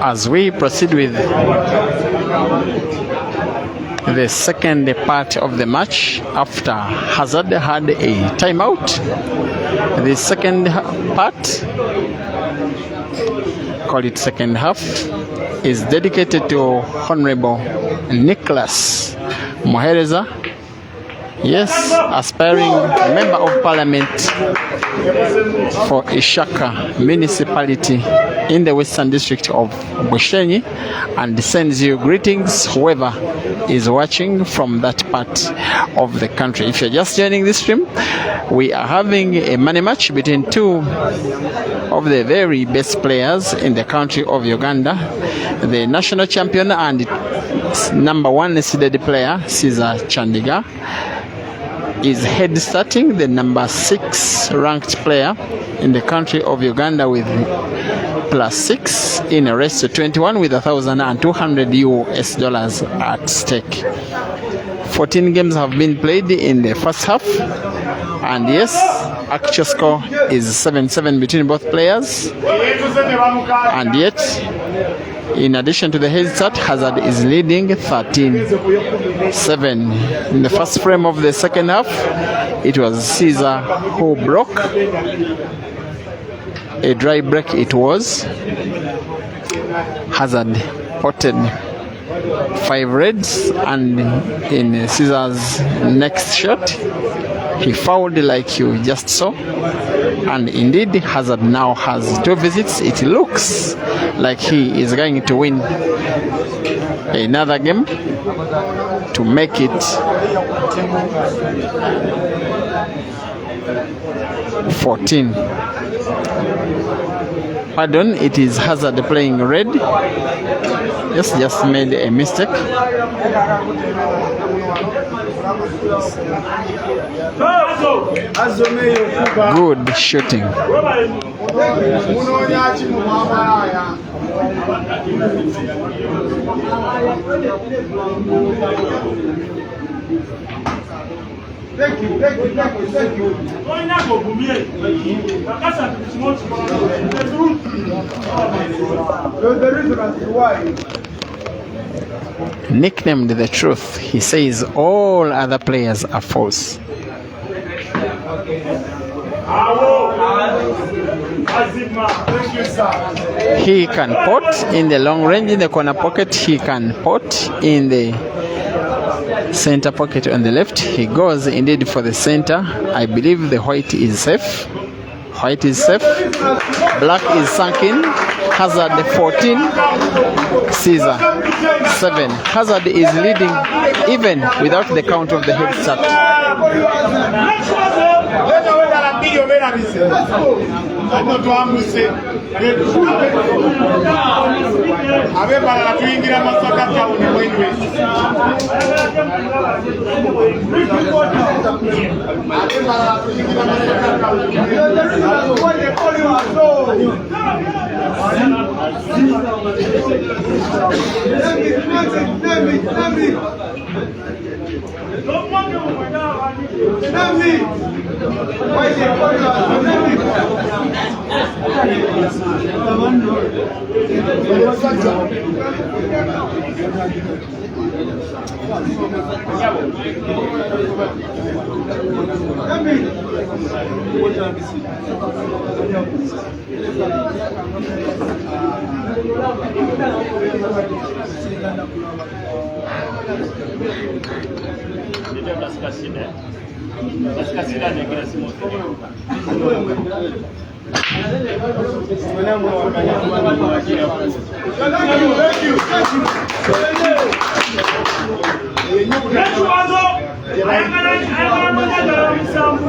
As we proceed with the second part of the match, after Hazard had a timeout, the second part, call it second half, is dedicated to Honorable Nicholas Mohereza. Yes, aspiring member of parliament for Ishaka municipality in the Western District of Bushenyi, and sends you greetings whoever is watching from that part of the country. If you're just joining this stream, we are having a money match between two of the very best players in the country of Uganda, the national champion and number one seeded player Cesar Chandiga is head starting the number 6 ranked player in the country of Uganda with +6 in a race to 21 with $1,200 at stake. 14 games have been played in the first half, and yes, actual score is 7-7 between both players, and yet in addition to the head start, Hazard is leading 13-7. In the first frame of the second half, it was Cesar who broke. A dry break it was. Hazard potted 5 reds, and in Cesar's next shot, he fouled like you just saw. And indeed, Hazard now has 2 visits. It looks like he is going to win another game to make it 14. Pardon, it is Hazard playing red. Yes, just made a mistake. Good shooting. Thank you. Nicknamed the truth, he says all other players are false. He can pot in the long range in the corner pocket. He can pot in the center pocket on the left. He goes indeed for the center. I believe the white is safe. White is safe. Black is sunk in. Hazard 14, Cesar 7. Hazard is leading even without the count of the head start.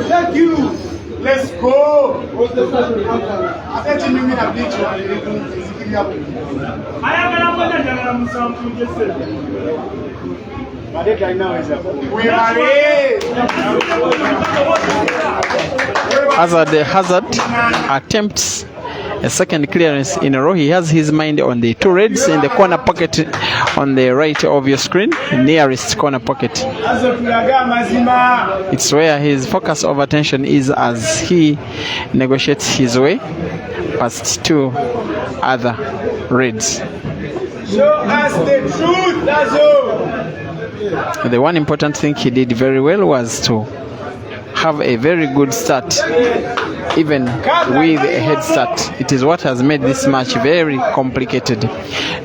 Thank you. Let's go. Hazard attempts a second clearance in a row. He has his mind on the two reds in the corner pocket on the right of your screen, nearest corner pocket. It's where his focus of attention is as he negotiates his way past two other reds. Show us the truth, that's all. The one important thing he did very well was to have a very good start, even with a head start. It is what has made this match very complicated.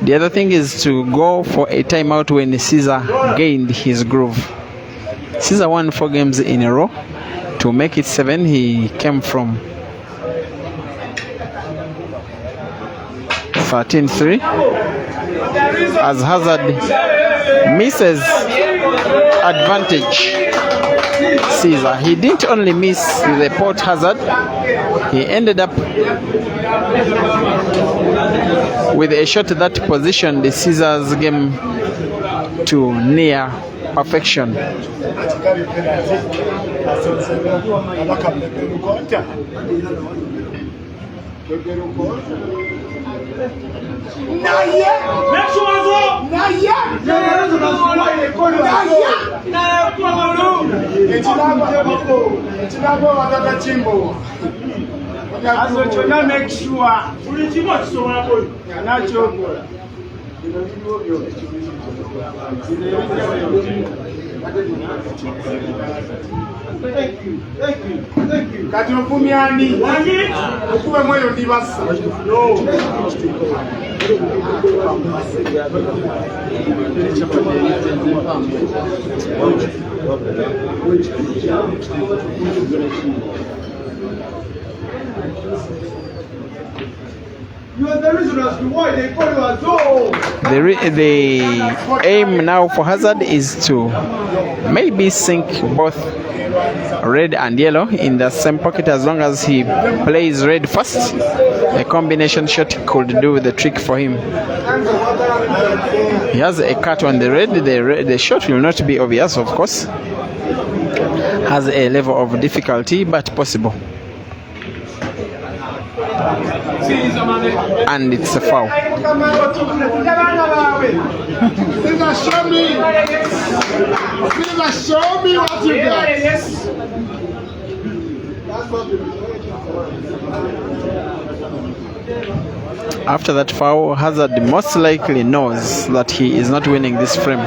The other thing is to go for a timeout when Cesar gained his groove. Cesar won 4 games in a row. To make it 7, he came from 13-3. As Hazard misses advantage Cesar. He didn't only miss the Port Hazard, he ended up with a shot that positioned the Cesar's game to near perfection. Thank you. Kati ofumiani. Okuwe moyo ndibasa. You are the reason as to why they call you a zone. The aim now for Hazard is to maybe sink both red and yellow in the same pocket. As long as he plays red first, a combination shot could do the trick for him. He has a cut on the red. The shot will not be obvious, of course. Has a level of difficulty, but possible. And it's a foul. Show me what you got. After that foul, Hazard most likely knows that he is not winning this frame.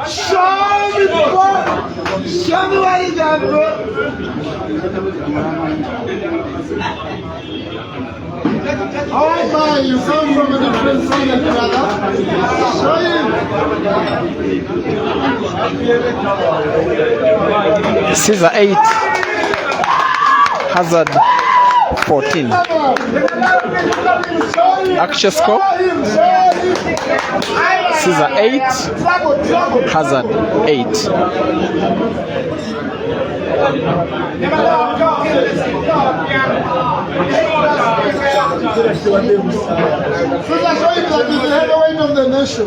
Show me what you got, bro. Oh my, you come from a different side, brother. Show him. Cesar 8, Hazard 14. Actual score: Cesar 8, Hazard 8. show him that he's the heavyweight of the nation.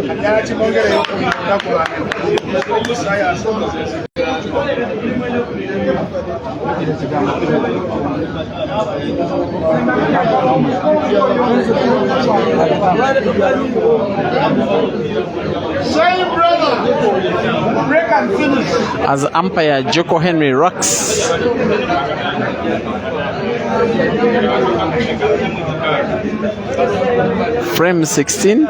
Shame, brother. Break and finish. As umpire Joko Henry rocks. Frame 16.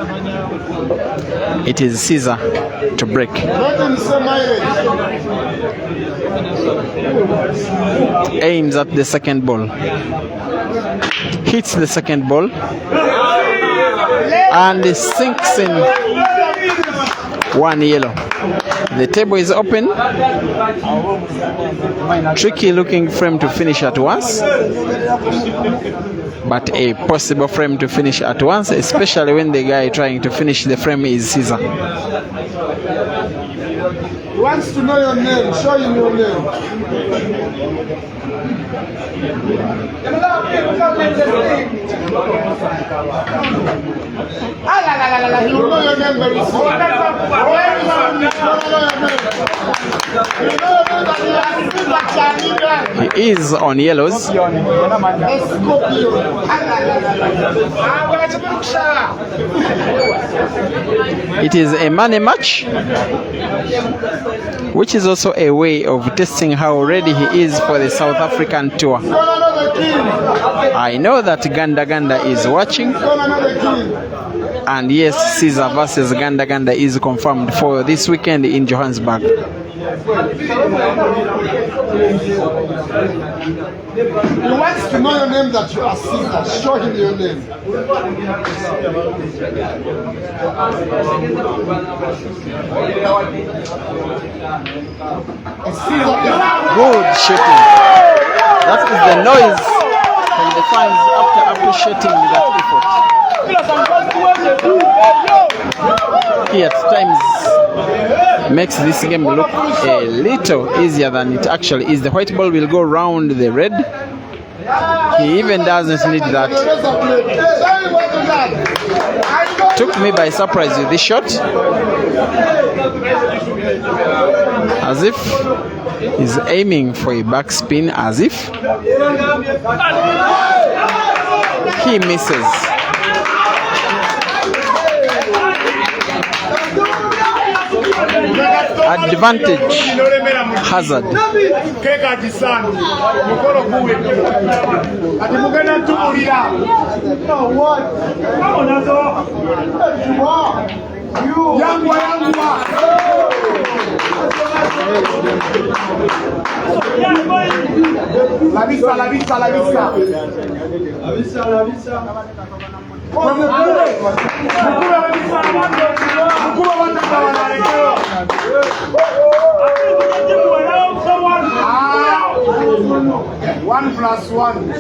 It is Cesar to break. Aims at the second ball. Hits the second ball. And sinks in. One yellow. The table is open. Tricky looking frame to finish at once. But a possible frame to finish at once, especially when the guy trying to finish the frame is Cesar. He wants to know your name. Show him your name. You will know your name very soon. He is on yellows. It is a money match, which is also a way of testing how ready he is for the South African tour. I know that Ganda Ganda is watching. And yes, Cesar versus Ganda Ganda is confirmed for this weekend in Johannesburg. He wants to know your name, that you are Cesar. Show him your name. Good shooting. That is the noise from the fans after appreciating that effort. He at times makes this game look a little easier than it actually is. The white ball will go round the red. He even doesn't need that. Took me by surprise with this shot. As if he's aiming for a backspin, as if he misses. Advantage Hazard. La vista. One plus one.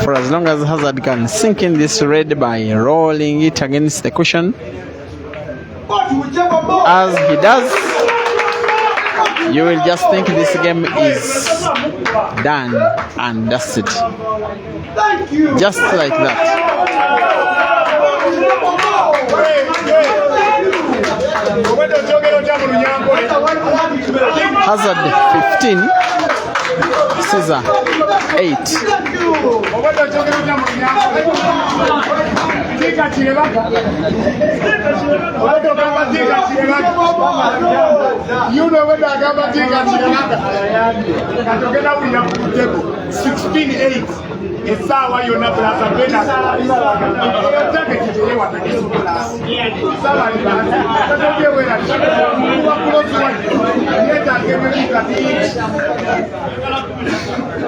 For as long as Hazard can sink in this red by rolling it against the cushion, as he does, you will just think this game is done and dusted. Just like that. Hazard 15, Cesar 8. You know when I got my thing at 16-8. It's how you're not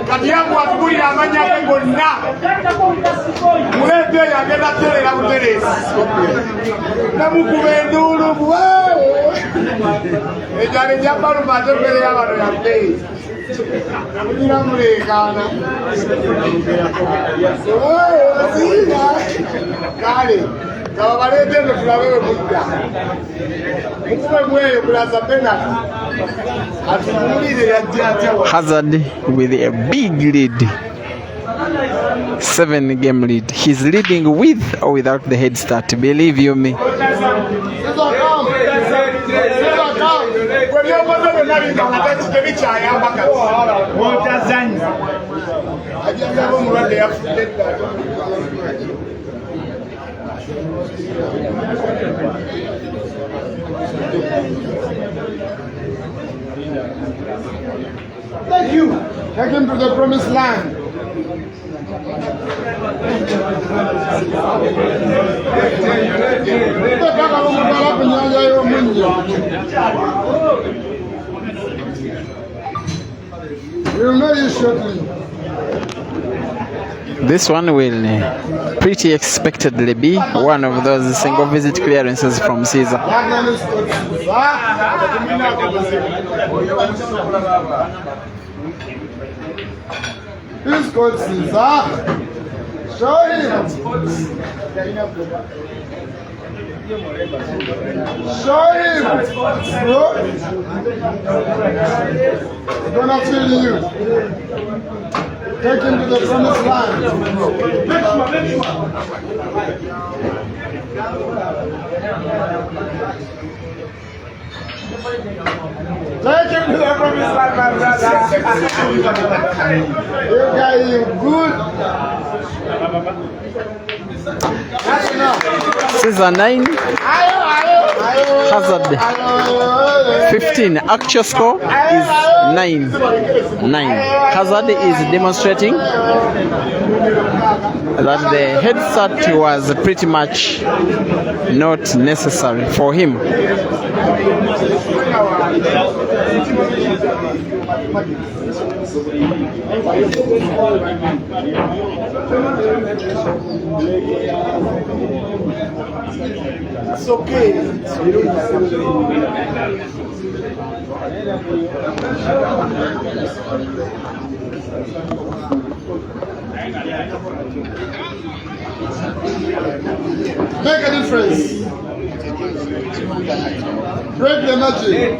kati yangu atubulira amanya ge gonna mulete yagenda terera buteresi namukuba enduulu ejale jabaluma atembere y'abantu yabbeeyi namugira muleekaana kale kaba baleete eno tulabe we mudda mukube mweyo kulaza penalty atubulire yajja atya Hazard with a big lead. 7-game lead. He's leading with or without the head start. Believe you me. Thank you. Take him to the promised land. We'll know you shortly. This one will pretty expectedly be one of those single visit clearances from Cesar. Who's called Cesar? Show him. Show him. Bro. He's gonna feel you. Take him to the promised land. Take him to the promised land, my brother. You guys, you good. That's enough. Cesar 9, Hazard 15. Actual score is 9. Hazard is demonstrating that the head start was pretty much not necessary for him. It's okay. Make a difference. Break the magic.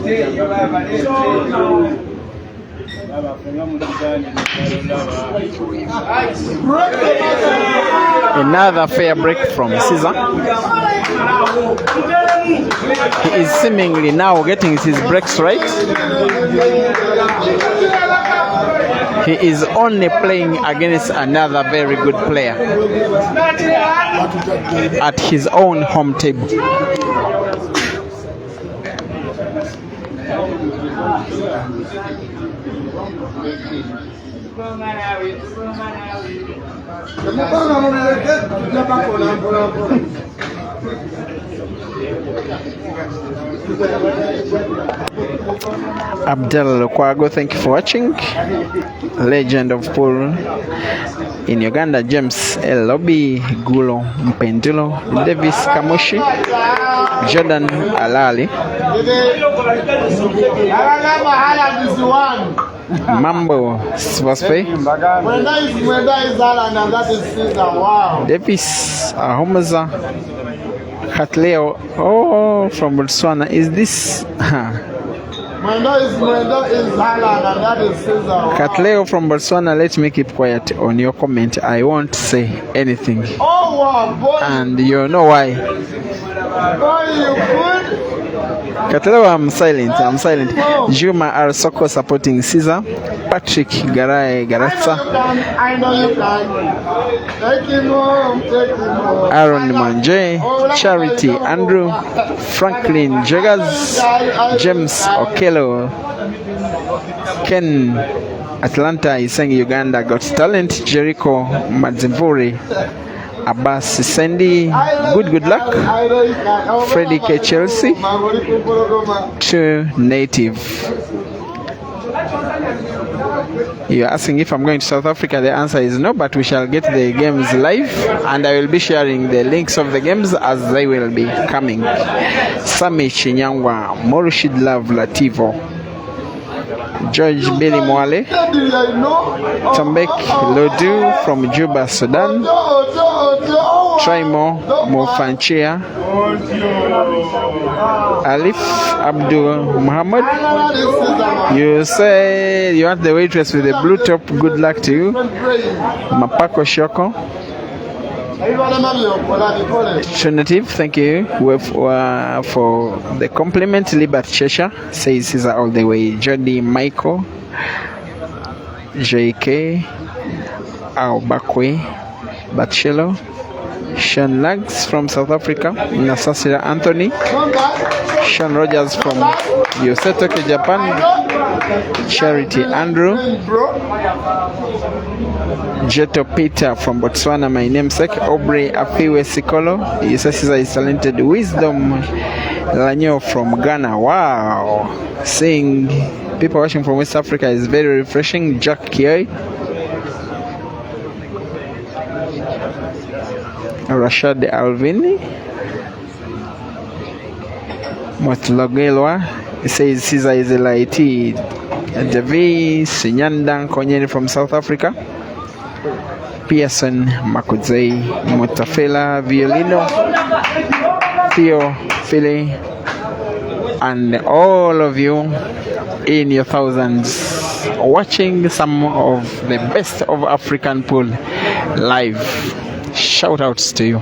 Another fair break from Cesar. He is seemingly now getting his breaks right. He is only playing against another very good player at his own home table. Abdel Lukwago, thank you for watching. Legend of pool in Uganda, James Elobi, Gulo Mpendilo, Davis Kamushi, Jordan Alali, Mambo Swaspe, Davis Ahomaza, Katleo, oh, from Botswana. Is this? Katleo from Botswana, let's make it quiet on your comment. I won't say anything. Oh, wow, boy. And you know why. Boy, you good? Katleo, I'm silent. Juma R. Soko supporting Cesar. Patrick Garay Garatsa. I know you can. Take him home. Aaron Manje, Charity Andrew, Franklin Joggers, James Okello, Ken Atlanta is saying Uganda got talent, Jericho Madzimvuri, Abbas Sandy, good luck, Freddie K. Chelsea, True Native. You're asking if I'm going to South Africa. The answer is no, but we shall get the games live, and I will be sharing the links of the games as they will be coming. Sami Chinyangwa, Morushid Love Lativo, George Billy Mwale, Tombek Lodu from Juba, Sudan, Traimo Mofanchia, Alif Abdul Muhammad. You say you want the waitress with the blue top. Good luck to you. Mapako Shoko. Trinity, thank you for the compliment. Libert Cheshire says Cesar all the way. Jody Michael, JK, Aubakwe, Batchelo, Sean Lags from South Africa, Nasasira Anthony, Sean Rogers from Yosetoke, Japan, Charity Andrew, Jeto Peter from Botswana, my namesake, Aubrey Afiwe Sikolo, Cesar is talented, Wisdom Lanyo from Ghana. Wow, seeing people watching from West Africa is very refreshing. Jack Kioi, Rashad Alvini, Motlogelwa, he says Cesar is a laity. Javi Sinyandan Konyeri from South Africa, Pearson Makudzei Mutafela Violino, Theo Philly, and all of you in your thousands watching some of the best of African pool live. Shout outs to you.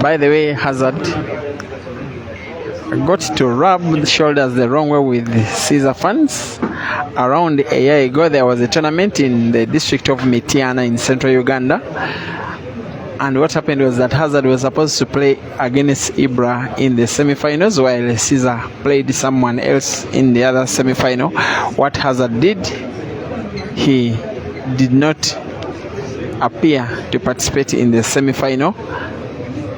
By the way, Hazard got to rub the shoulders the wrong way with Cesar fans. Around a year ago, there was a tournament in the district of Mitiana in central Uganda. And what happened was that Hazard was supposed to play against Ibra in the semi-finals, while Cesar played someone else in the other semi-final. What Hazard did, he did not appear to participate in the semi-final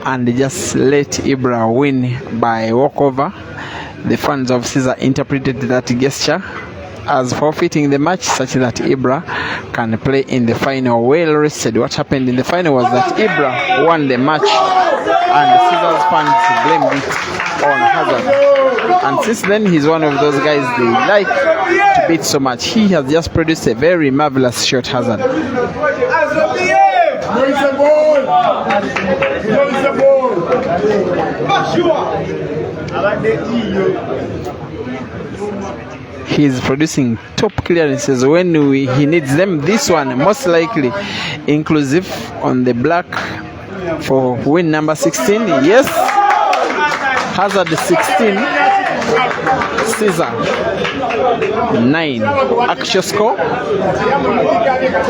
and just let Ibra win by walkover. The fans of Cesar interpreted that gesture as forfeiting the match such that Ibra can play in the final well rested. What happened in the final was that Ibra won the match and Cesar's fans blamed it on Hazard. And since then he's one of those guys they like to beat so much. He has just produced a very marvelous shot, Hazard. He's producing top clearances when he needs them. This one most likely inclusive on the black for win number 16. Yes, Hazard 16, Cesar 9. Actual score,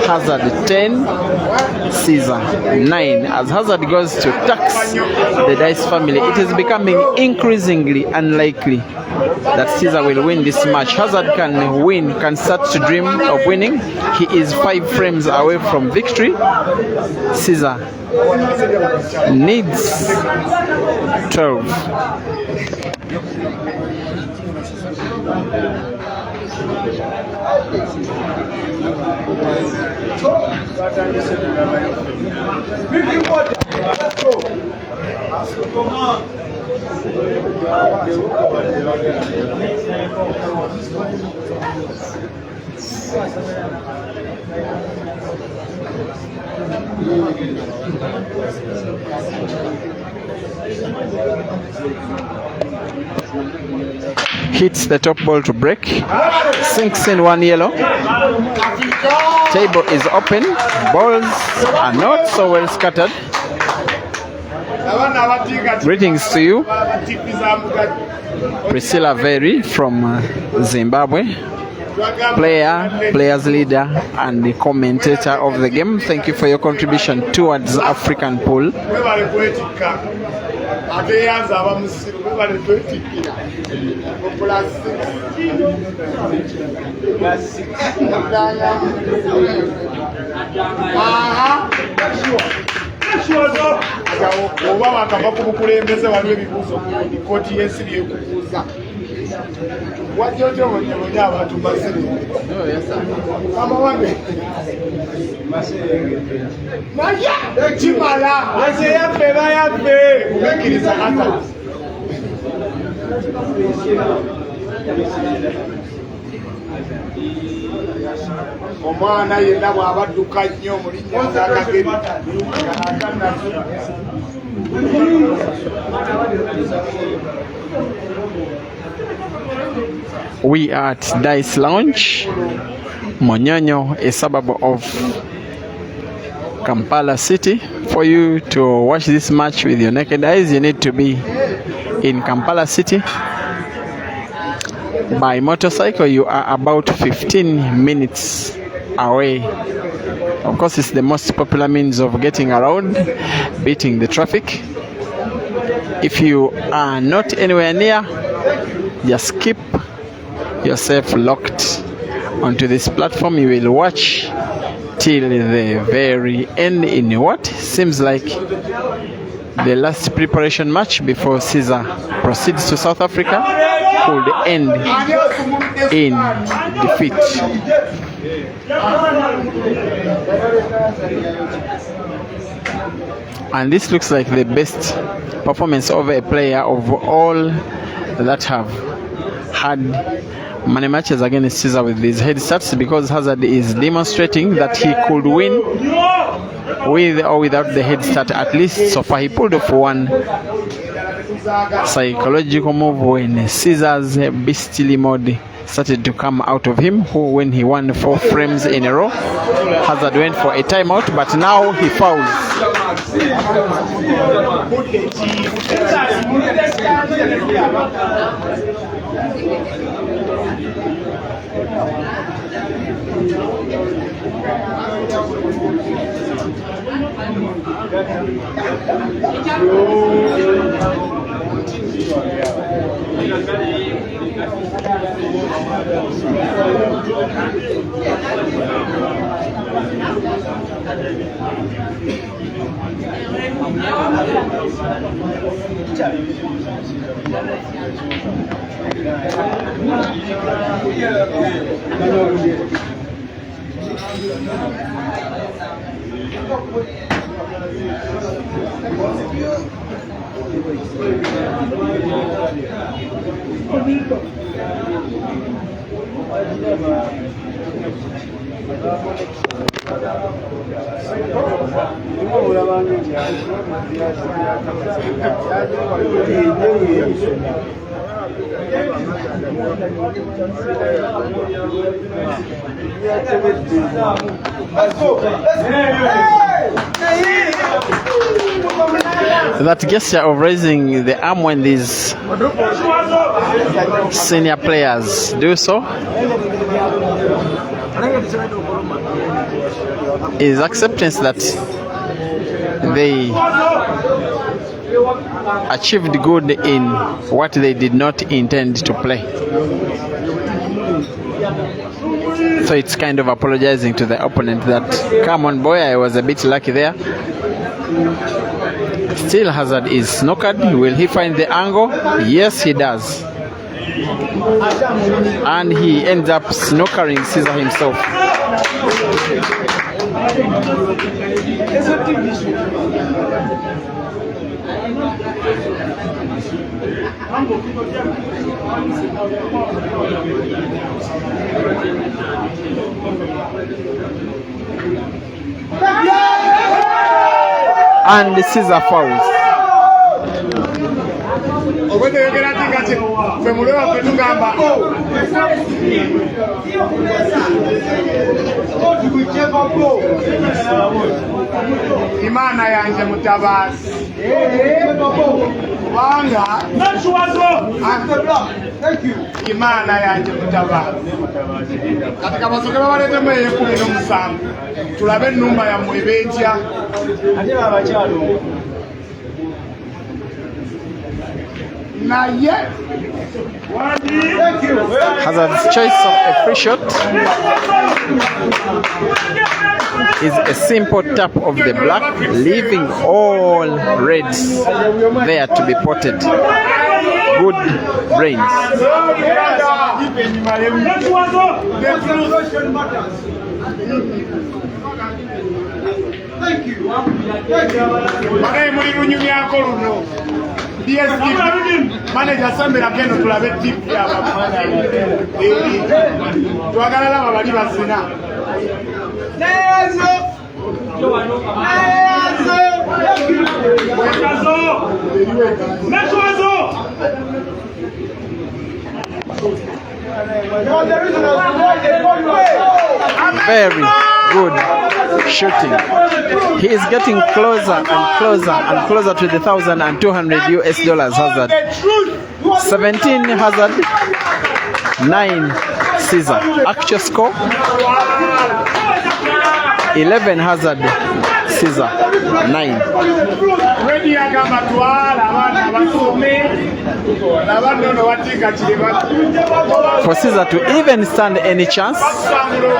Hazard 10, Cesar 9. As Hazard goes to tax the Dice family, it is becoming increasingly unlikely that Cesar will win this match. Hazard can win, can start to dream of winning. He is 5 frames away from victory. Cesar needs 12. Hits the top ball to break, sinks in 1 yellow. Table is open, balls are not so well scattered. Greetings to you, Priscilla Veri from Zimbabwe. player, players leader, and the commentator of the game. Thank you for your contribution towards African pool. oba bakava ku bukulembeze waliwo ebibuuzo ku kkooti y'ensiri ekubuuza wajja otya obonyabonya abantu baserenge amawange naye kimala aseyaffe bayaffe kubikkiriza ata omwana yenna bw'abadduka nnyo mu linnya zakageri We are at Dice Lounge, Monyonyo, a suburb of Kampala City. For you to watch this match with your naked eyes, you need to be in Kampala City. By motorcycle, you are about 15 minutes away. Of course, it's the most popular means of getting around, beating the traffic. If you are not anywhere near, just keep yourself locked onto this platform. You will watch till the very end in what seems like the last preparation match before Cesar proceeds to South Africa could end in defeat. And this looks like the best performance of a player of all that have had many matches against Cesar with these head starts, because Hazard is demonstrating that he could win with or without the head start. At least so far he pulled off one psychological move when Cesar's beastly mode started to come out of him, who when he won 4 frames in a row, Hazard went for a timeout, but now he fouls. That gesture of raising the arm when these senior players do so is acceptance that they achieved good in what they did not intend to play. So it's kind of apologizing to the opponent that, come on boy, I was a bit lucky there. Still Hazard is snookered. Will he find the angle? Yes, he does. And he ends up snookering Cesar himself. And Cesar fouls. Imana yanje mutabazi kubanga Imana yanjye mutabara kati kabasoke babaletemu eyekumi n'omusanvu tulabe ennumba yammwe beetya ate abakyalo naye Hazard's choice of a free shot is a simple tap of the black, leaving all reds there to be potted. Good brains. Thank you. Manager Sambera Keno tulabe tipu ya twagala laba bali basina Very good shooting. He is getting closer and closer and closer to the $1,200 Hazard. 17 Hazard, 9 Cesar. Actual score 11 Hazard, Cesar 9. For Cesar to even stand any chance,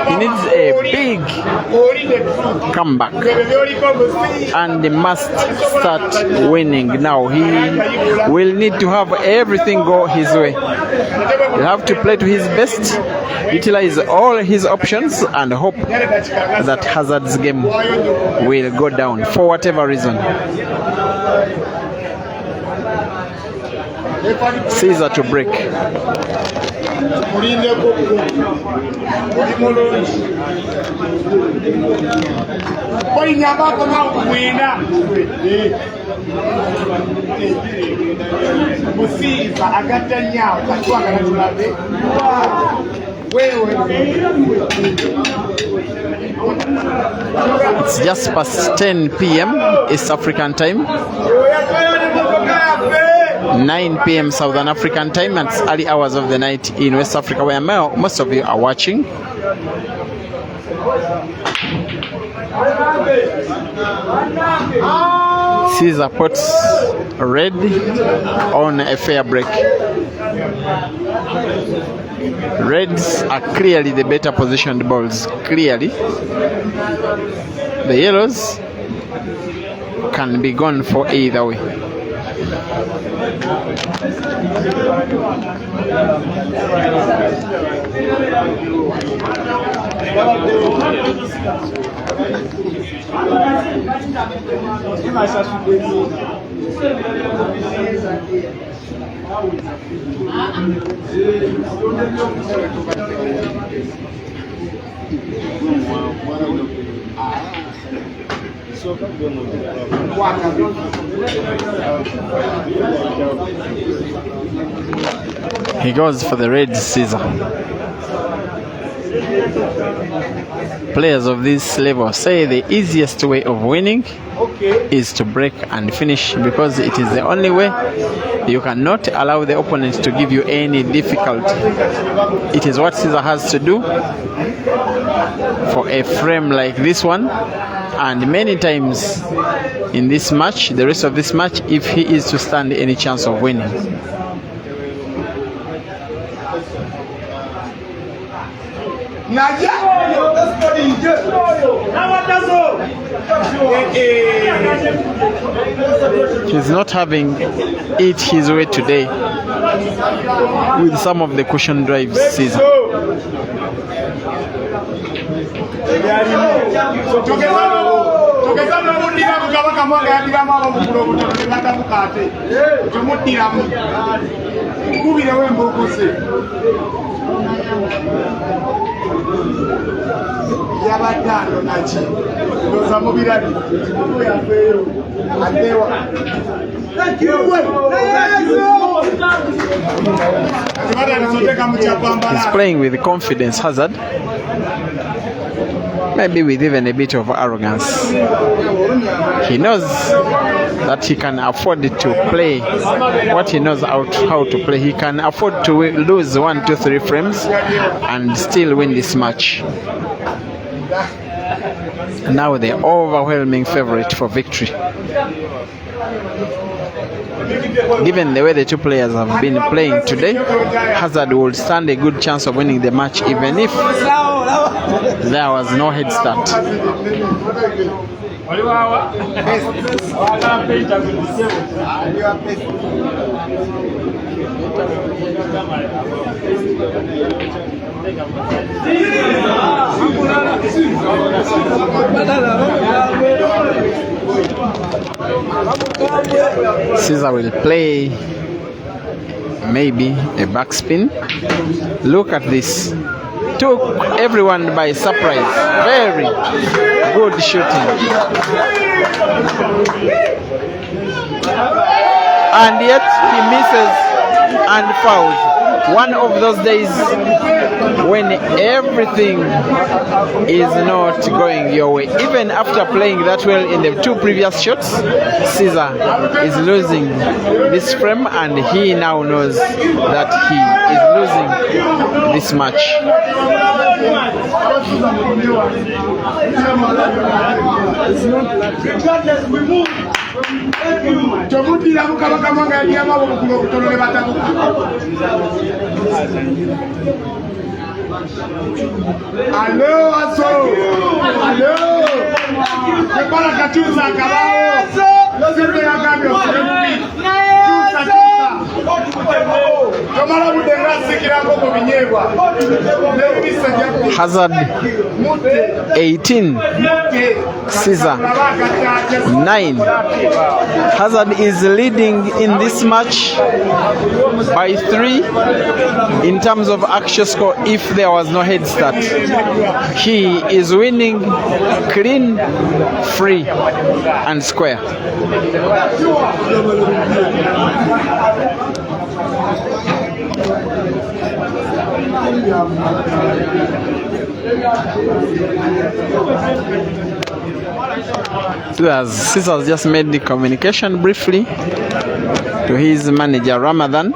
he needs a big comeback and he must start winning now. He will need to have everything go his way. He'll have to play to his best, utilize all his options and hope that Hazard's game will go down for whatever reason. Cesar to break. It's just past 10 p.m. East African time, 9 p.m. Southern African time, and it's early hours of the night in West Africa, where most of you are watching. Cesar puts red on a fair break. Reds are clearly the better positioned balls. Clearly, the yellows can be gone for either way. He goes for the red Cesar. Players of this level say the easiest way of winning is to break and finish, because it is the only way. You cannot allow the opponent to give you any difficulty. It is what Cesar has to do for a frame like this one, and many times in this match, the rest of this match, if he is to stand any chance of winning. He's not having it his way today with some of the cushion drives, Cesar. He's playing with confidence, Hazard. maybe with even a bit of arrogance. He knows that he can afford to play what he knows how to play. He can afford to lose 1, 2, 3 frames and still win this match. Now the overwhelming favorite for victory. Given the way the two players have been playing today, Hazard would stand a good chance of winning the match even if there was no head start. Cesar will play maybe a backspin. Look at this. Took everyone by surprise. Very good shooting. And yet he misses and fouls. One of those days when everything is not going your way. Even after playing that well in the 2 previous shots, Cesar is losing this frame and he now knows that he is losing this match. Allo, aso. Allo. Prepara kachuza kabao. Siempre ya cambio. Chuza. Tomara mudenga sikira koko binyebwa. Hazard 18, Cesar 9. Hazard is leading in this match by 3 in terms of actual score if there was no head start. He is winning clean, free and square. Cesar just made the communication briefly to his manager Ramadan.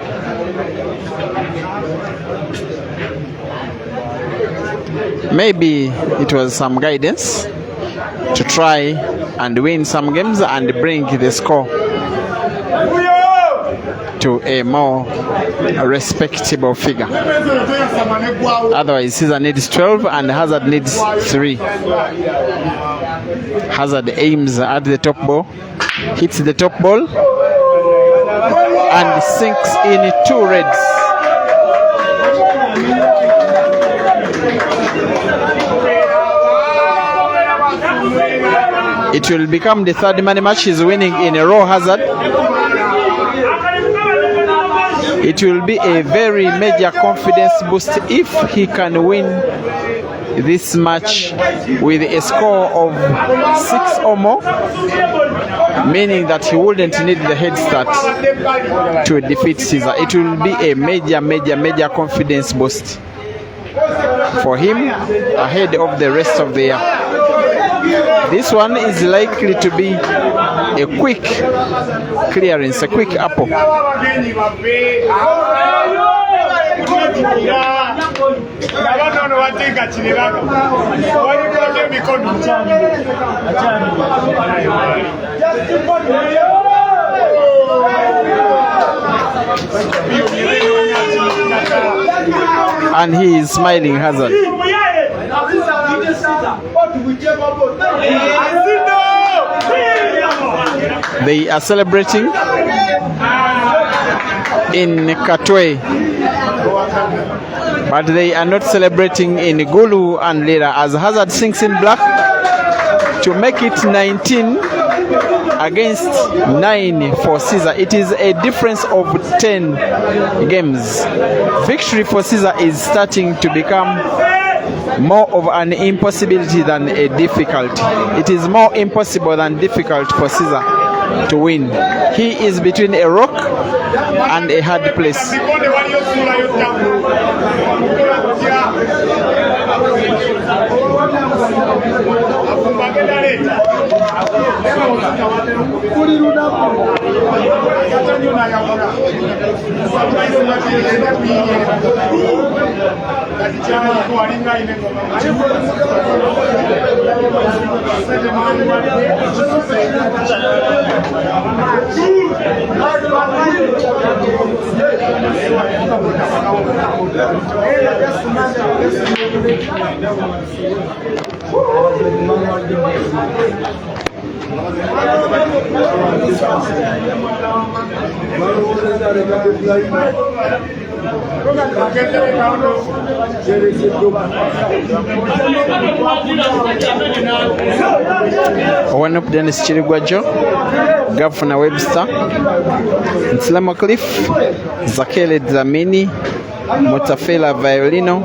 Maybe it was some guidance to try and win some games and bring the score to a more respectable figure. Otherwise, Cesar needs 12 and Hazard needs 3. Hazard aims at the top ball, hits the top ball, and sinks in 2 reds. It will become the 3rd money match he's winning in a row, Hazard. It will be a very major confidence boost if he can win this match with a score of 6 or more, meaning that he wouldn't need the head start to defeat Cesar. It will be a major confidence boost for him ahead of the rest of the year. This one is likely to be a quick clearance, a quick apple. And he is smiling, Hazard. They are celebrating in Katwe, but they are not celebrating in Gulu and Lira as Hazard sinks in black to make it 19 against 9 for Cesar. It is a difference of 10 games. Victory for Cesar is starting to become more of an impossibility than a difficulty. It is more impossible than difficult for Cesar to win. He is between a rock and a hard place. One up Dennis Chirigwajo, Governor Webster, Nslamo Cliff, Zakele Dlamini, Mutafela Violino,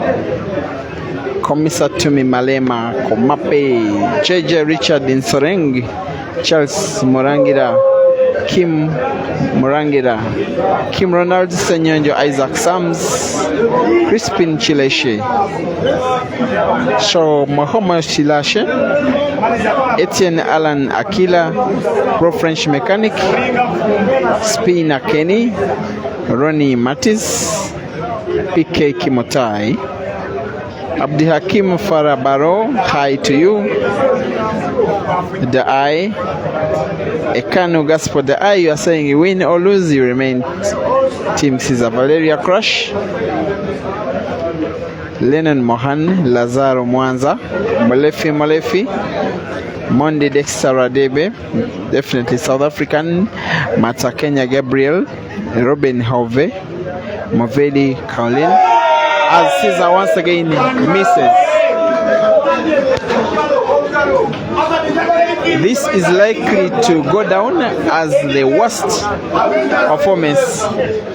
Komisa Tumi Malema Komape, JJ Richard Insoreng, Charles Morangira, Kim Morangira, Kim Ronald Senyonjo, Isaac Sams, Crispin Chileshe, Shaw Mahoma Shilashe, Etienne Alan Akila, Pro French Mechanic, Spina Kenny, Ronnie Matis, PK Kimotai, Abdi Hakim Farabaro, hi to you. The Eye, Ekano Gaspar, the Eye, you are saying you win or lose, you remain Team Cesar. Valeria Crush, Lennon Mohan, Lazaro Mwanza, Molefi, Monday Dexter Radebe, definitely South African, Mata Kenya Gabriel, Robin Hove, Moveli Kaolin, as Cesar once again misses. This is likely to go down as the worst performance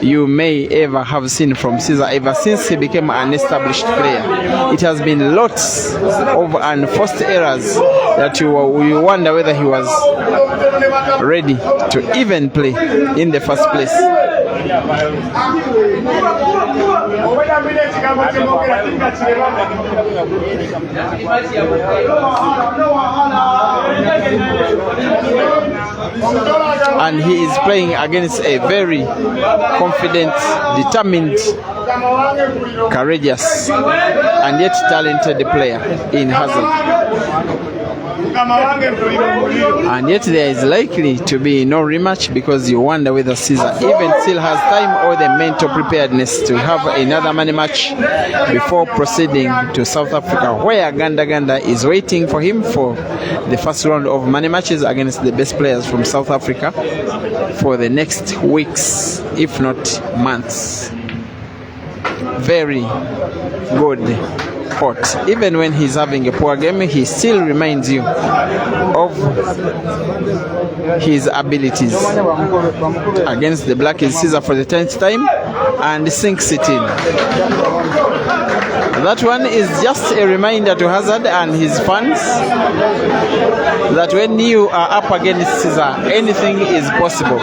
you may ever have seen from Cesar ever since he became an established player. It has been lots of unforced errors that you wonder whether he was ready to even play in the first place. And he is playing against a very confident, determined, courageous, and yet talented player in Hazard. And yet there is likely to be no rematch because you wonder whether Cesar even still has time or the mental preparedness to have another money match before proceeding to South Africa, where Ganda is waiting for him for the first round of money matches against the best players from South Africa for the next weeks, if not months. Very good pot. Even when he's having a poor game, he still reminds you of his abilities. Against the Black is Cesar for the 10th time and sinks it in. That one is just a reminder to Hazard and his fans that when you are up against Cesar, anything is possible.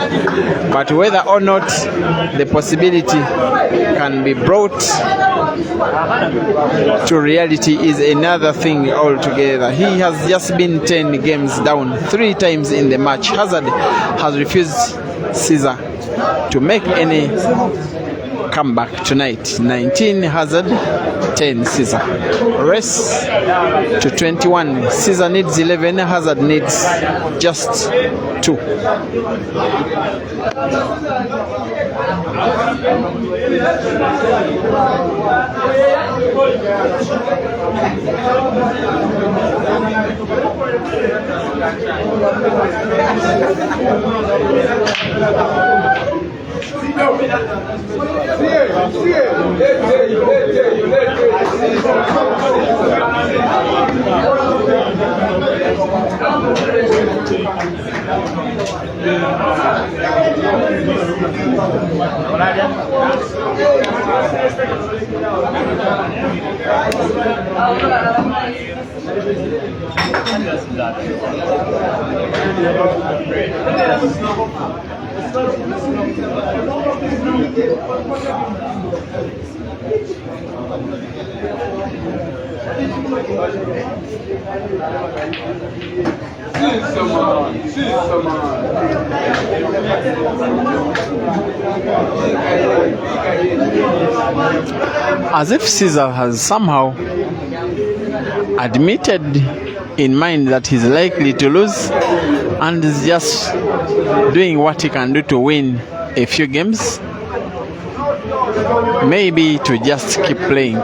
But whether or not the possibility can be brought to reality is another thing altogether. He has just been 10 games down 3 times in the match. Hazard has refused Cesar to make any comeback tonight. 19 Hazard, 10 Cesar. Race to 21. Cesar needs 11, Hazard needs just 2. As if Cesar has somehow admitted in mind that he's likely to lose and is just doing what he can do to win a few games, maybe to just keep playing.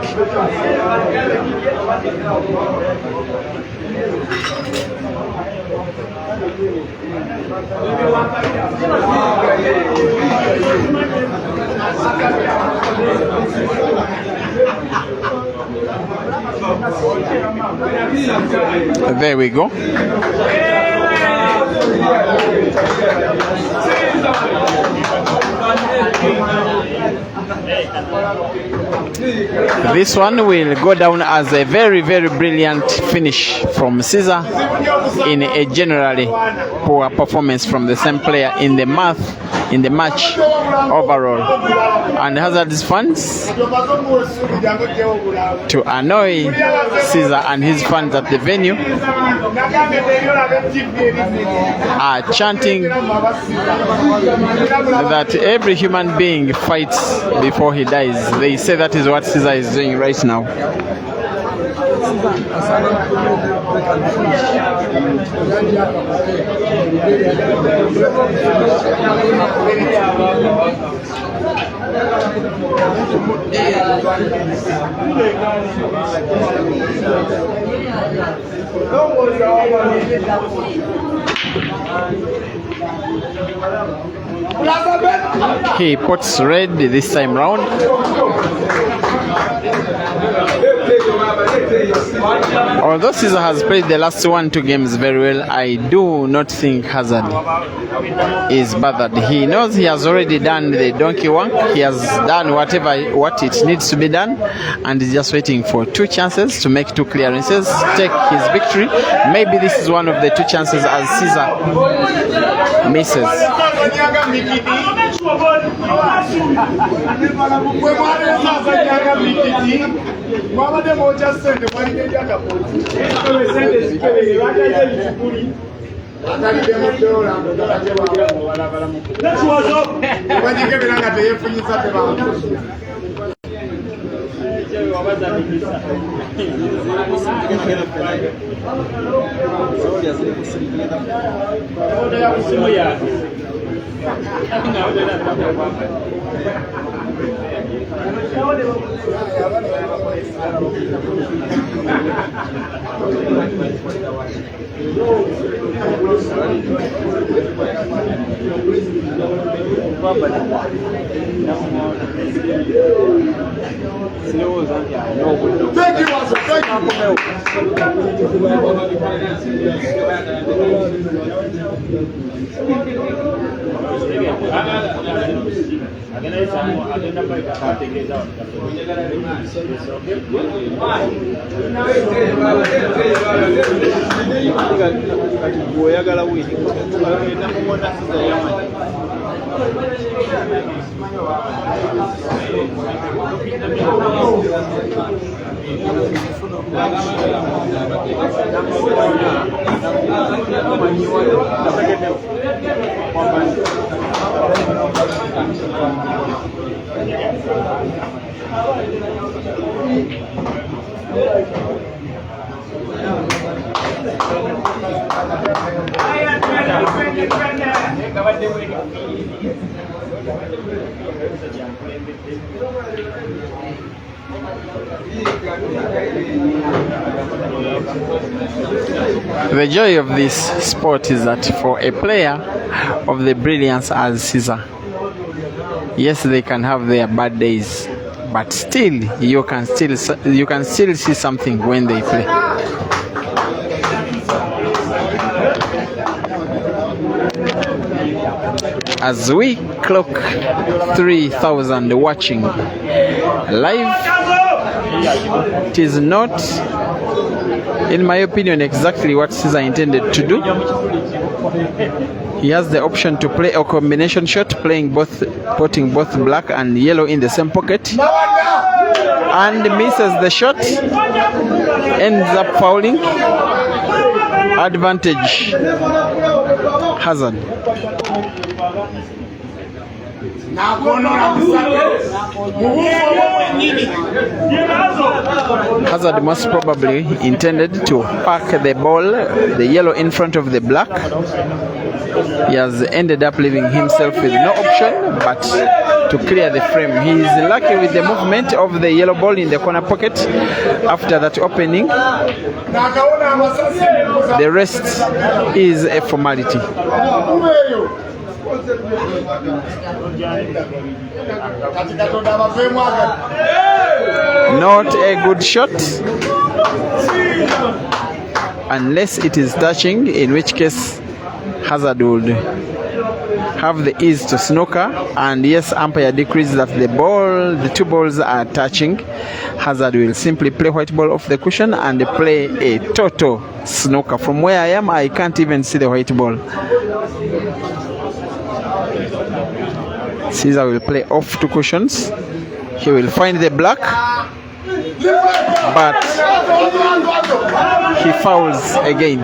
There we go. This one will go down as a very, very brilliant finish from Cesar in a generally poor performance from the same player in the match overall. And Hazard's fans, to annoy Cesar and his fans at the venue, are chanting that every human being fights before he dies. They say that is what Cesar is doing right now. He puts red this time round. Although Cesar has played the last 1-2 games very well, I do not think Hazard is bothered. He knows he has already done the donkey work. He has done what it needs to be done, and is just waiting for 2 chances to make 2 clearances, take his victory. Maybe this is one of the 2 chances as Cesar misses. Thank you, Master. Thank The joy of this sport is that for a player of the brilliance as Cesar, yes, they can have their bad days, but still you can still see something when they play. As we clock 3,000 watching live, it is not, in my opinion, exactly what Cesar intended to do. He has the option to play a combination shot, putting both black and yellow in the same pocket, and misses the shot. ends up fouling. Advantage Hazard. Hazard most probably intended to park the ball, the yellow, in front of the black. He has ended up leaving himself with no option but to clear the frame. He is lucky with the movement of the yellow ball in the corner pocket after that opening. The rest is a formality. Not a good shot unless it is touching, in which case Hazard would have the ease to snooker, and yes, umpire decrees that the two balls are touching. Hazard will simply play white ball off the cushion and play a total snooker. From where I am, I can't even see the white ball. Cesar will play off two cushions. He will find the black, but he fouls again.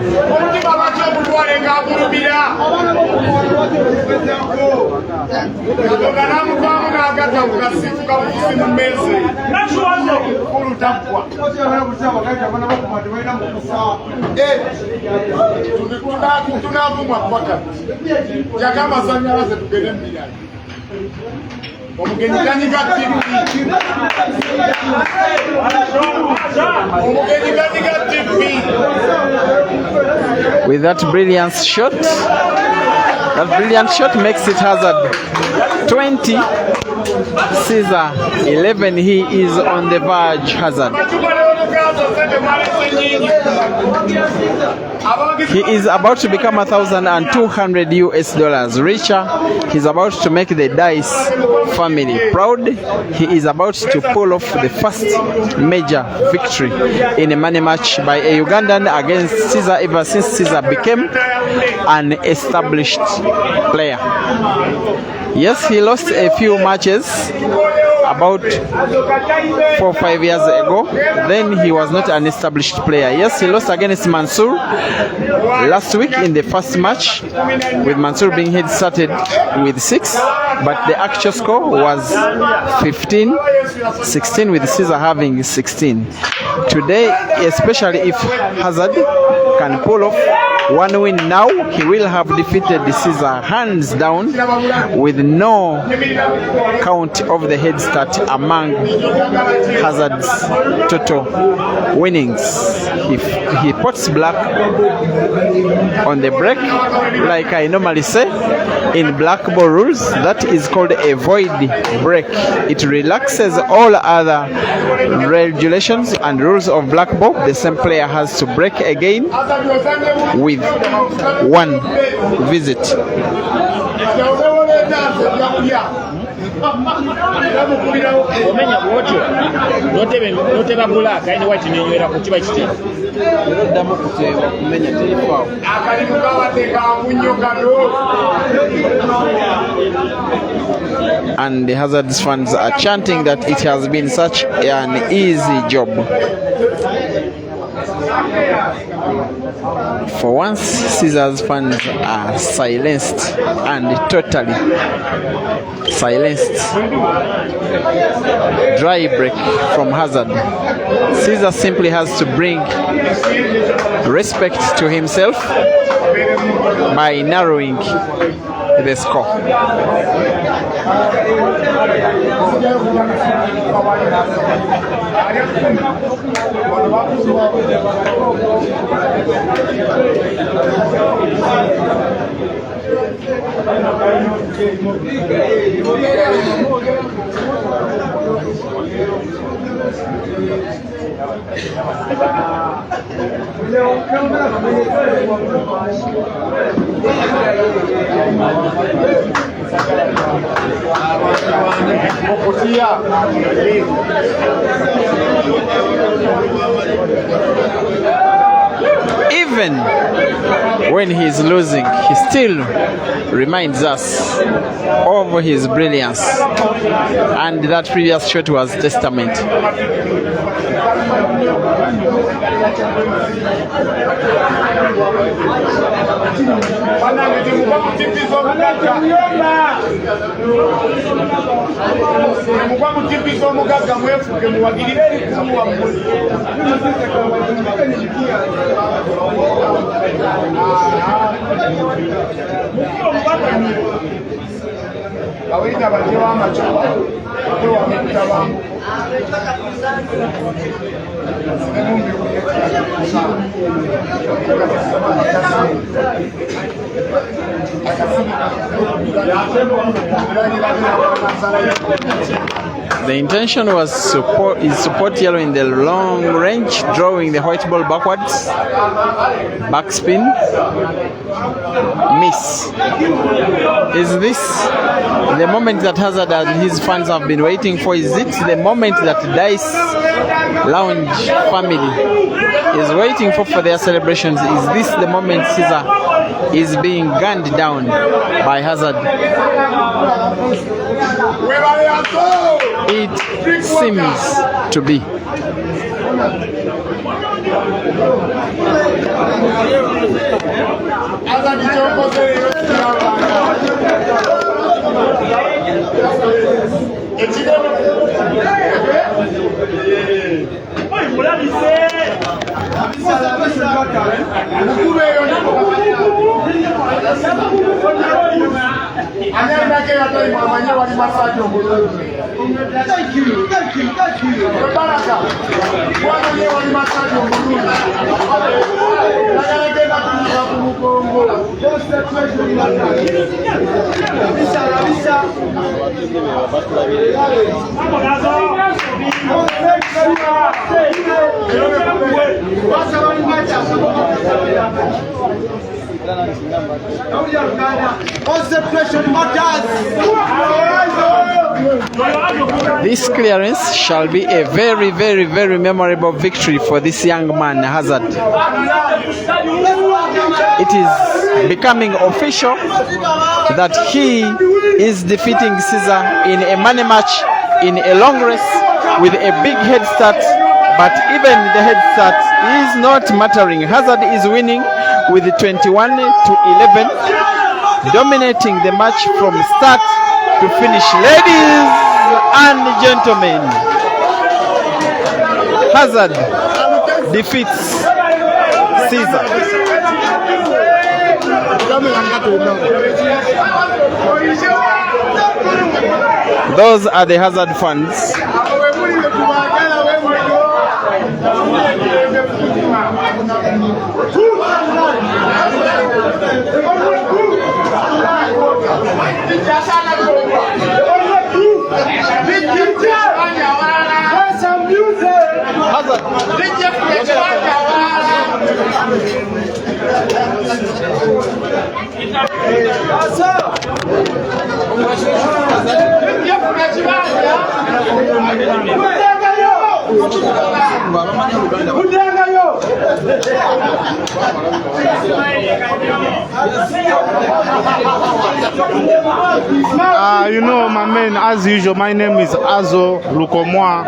With that brilliant shot, makes it Hazard 20, Cesar 11. He is on the verge. Hazard. He is about to become $1,200 US richer. He's about to make the Dice family proud. He is about to pull off the first major victory in a money match by a Ugandan against Cesar ever since Cesar became an established player. Yes, he lost a few matches about 4 or 5 years ago. Then he was not an established player. Yes, he lost against Mansour last week in the first match, with Mansour being head started with 6, but the actual score was 15-16 with Cesar having 16. Today, especially if Hazard can pull off one win now, he will have defeated Cesar hands down with no count of the head start among Hazard's total winnings. He puts black on the break, like I normally say in black ball rules. That is called a void break. It relaxes all other regulations and rules of black ball. The same player has to break again with one visit. And the Hazard's fans are chanting that it has been such an easy job. For once, Cesar's fans are silenced, and totally silenced. Dry break from Hazard. Cesar simply has to bring respect to himself by narrowing the score. If even when he's losing, he still reminds us of his brilliance, and that previous shot was testament. The intention was support yellow in the long range, drawing the white ball backwards, backspin, miss. Is this the moment that Hazard and his fans have been waiting for? Is it the moment that Dice Lounge family is waiting for their celebrations? Is this the moment Cesar is being gunned down by Hazard? It seems to be. Thank you. This clearance shall be a very, very, very memorable victory for this young man, Hazard. It is becoming official that he is defeating Cesar in a money match, in a long race, with a big head start. But even the head start is not mattering. Hazard is winning with 21-11, dominating the match from start to finish. Ladies and gentlemen, Hazard defeats Cesar. Those are the Hazard fans. You know, my man, as usual, my name is Azo Lukomwa.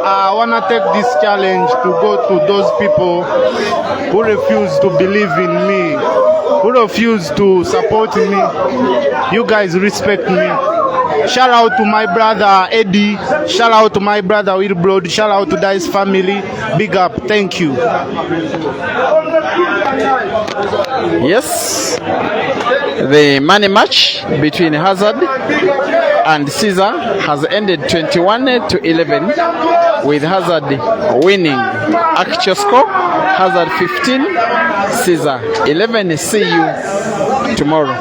I want to take this challenge to go to those people who refuse to believe in me, who refuse to support me. You guys respect me. Shout out to my brother Eddie. Shout out to my brother Wilbrod. Shout out to Dice family. Big up. Thank you. Yes, the money match between Hazard and Cesar has ended 21-11, with Hazard winning. Actual score: Hazard 15, Cesar 11. See you tomorrow.